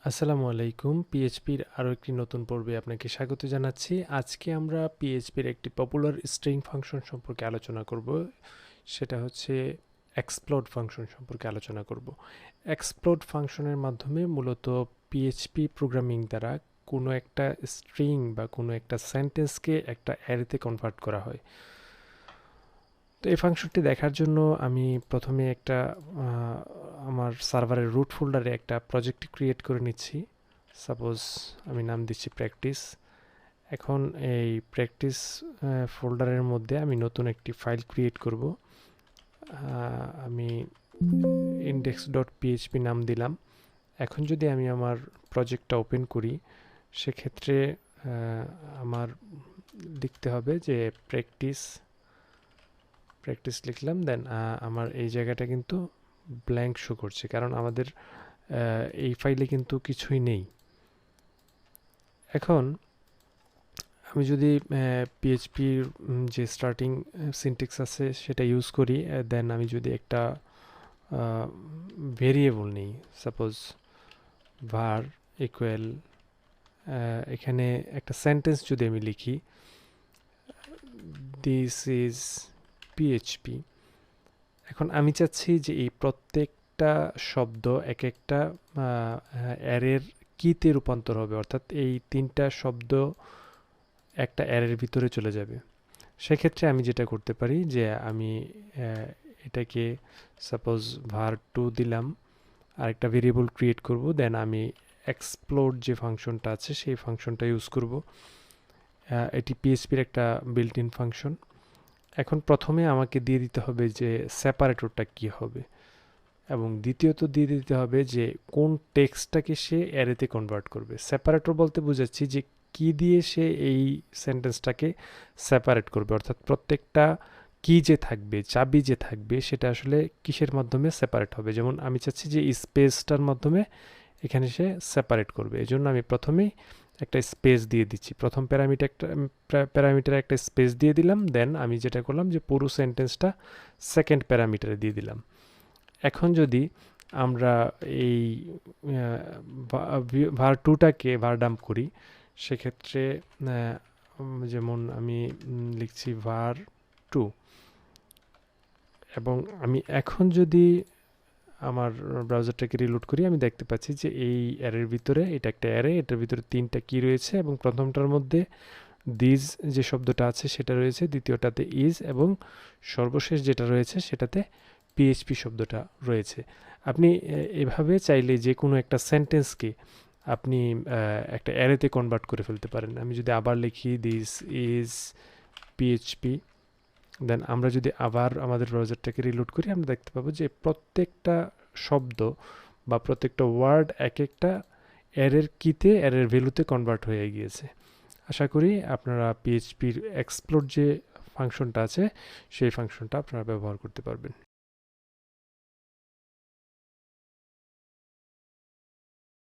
আসসালামু আলাইকুম। পিএইচপির আরও একটি নতুন পর্বে আপনাকে স্বাগত জানাচ্ছি। আজকে আমরা পিএইচপির একটি পপুলার স্ট্রিং ফাংশন সম্পর্কে আলোচনা করব। সেটা হচ্ছে এক্সপ্লোড ফাংশন সম্পর্কে আলোচনা করব। এক্সপ্লোড ফাংশনের মাধ্যমে মূলত পিএইচপি প্রোগ্রামিং দ্বারা কোনো একটা স্ট্রিং বা কোনো একটা সেন্টেন্সকে একটা অ্যারেতে কনভার্ট করা হয়। তো এই ফাংশনটি দেখার জন্য আমি প্রথমে একটা আমার সার্ভারের রুট ফোল্ডারে একটা প্রজেক্ট ক্রিয়েট করে নিচ্ছি। সাপোজ আমি নাম দিচ্ছি প্র্যাকটিস। এখন এই প্র্যাকটিস ফোল্ডারের মধ্যে আমি নতুন একটি ফাইল ক্রিয়েট করব। আমি index.php নাম দিলাম। এখন যদি আমি আমার প্রজেক্টটা ওপেন করি, সেক্ষেত্রে আমার লিখতে হবে যে প্র্যাকটিস লিখলাম, দেন আমার এই জায়গাটা কিন্তু ব্ল্যাঙ্ক শো করছে, কারণ আমাদের এই ফাইলে কিন্তু কিছুই নেই। এখন আমি যদি পিএইচপির যে স্টার্টিং সিনট্যাক্স আছে সেটা ইউজ করি, দেন আমি যদি একটা ভেরিয়েবল নিই, সাপোজ var ইকুয়াল, এখানে একটা সেন্টেন্স যদি আমি লিখি, দিস ইজ পিএইচপি। এখন আমি চাচ্ছি যে এই প্রত্যেকটা শব্দ এক একটা অ্যারের কিতে রূপান্তর হবে, অর্থাৎ এই তিনটা শব্দ একটা অ্যারের ভিতরে চলে যাবে। সেক্ষেত্রে আমি যেটা করতে পারি যে আমি এটাকে সাপোজ var2 দিলাম, আরেকটা ভেরিয়েবল ক্রিয়েট করব, দেন আমি এক্সপ্লোড যে ফাংশনটা আছে সেই ফাংশনটা ইউজ করব। এটি পিএইচপির একটা বিল্ট ইন ফাংশন। এখন প্রথমে আমাকে দিয়ে দিতে হবে যে সেপারেটরটা কি হবে, এবং দ্বিতীয়ত দিয়ে দিতে হবে যে কোন টেক্সটটাকে সে অ্যারেতে কনভার্ট করবে। সেপারেটর বলতে বোঝাচ্ছি যে কি দিয়ে সে এই সেন্টেন্সটাকে সেপারেট করবে, অর্থাৎ প্রত্যেকটা কি যে থাকবে, চাবি যে থাকবে, সেটা আসলে কিসের মাধ্যমে সেপারেট হবে। যেমন আমি চাচ্ছি যে স্পেসটার মাধ্যমে এখানে সে সেপারেট করবে, এই জন্য আমি প্রথমেই একটা স্পেস দিয়ে দিচ্ছি। প্রথম প্যারামিটারে একটা স্পেস দিয়ে দিলাম, দেন আমি যেটা করলাম যে পুরো সেন্টেন্সটা সেকেন্ড প্যারামিটারে দিয়ে দিলাম। এখন যদি আমরা এই var2টাকে var ডাম্প করি, সেক্ষেত্রে যেমন আমি লিখছি var2, এবং আমি এখন যদি আমার ব্রাউজারটাকে রিলোড করি, আমি দেখতে পাচ্ছি যে এই অ্যারের ভিতরে, এটা একটা অ্যারে, এটার ভিতরে তিনটা কি রয়েছে, এবং প্রথমটার মধ্যে দিস যে শব্দটা আছে সেটা রয়েছে, দ্বিতীয়টাতে ইজ, এবং সর্বশেষ যেটা রয়েছে সেটাতে পিএইচপি শব্দটা রয়েছে। আপনি এভাবে চাইলে যে কোনো একটা সেন্টেন্সকে আপনি একটা অ্যারেতে কনভার্ট করে ফেলতে পারেন। আমি যদি আবার লিখি দিস ইজ পিএইচপি, দেন আমরা যদি আবার আমাদের ব্রাউজারটাকে রিলোড করি, আমরা দেখতে পাবো যে প্রত্যেকটা শব্দ বা প্রত্যেকটা ওয়ার্ড এক একটা অ্যারের কিতে, অ্যারের ভ্যালুতে কনভার্ট হয়ে গিয়েছে। আশা করি আপনারা পিএইচপির এক্সপ্লোর যে ফাংশনটা আছে সেই ফাংশনটা আপনারা ব্যবহার করতে পারবেন।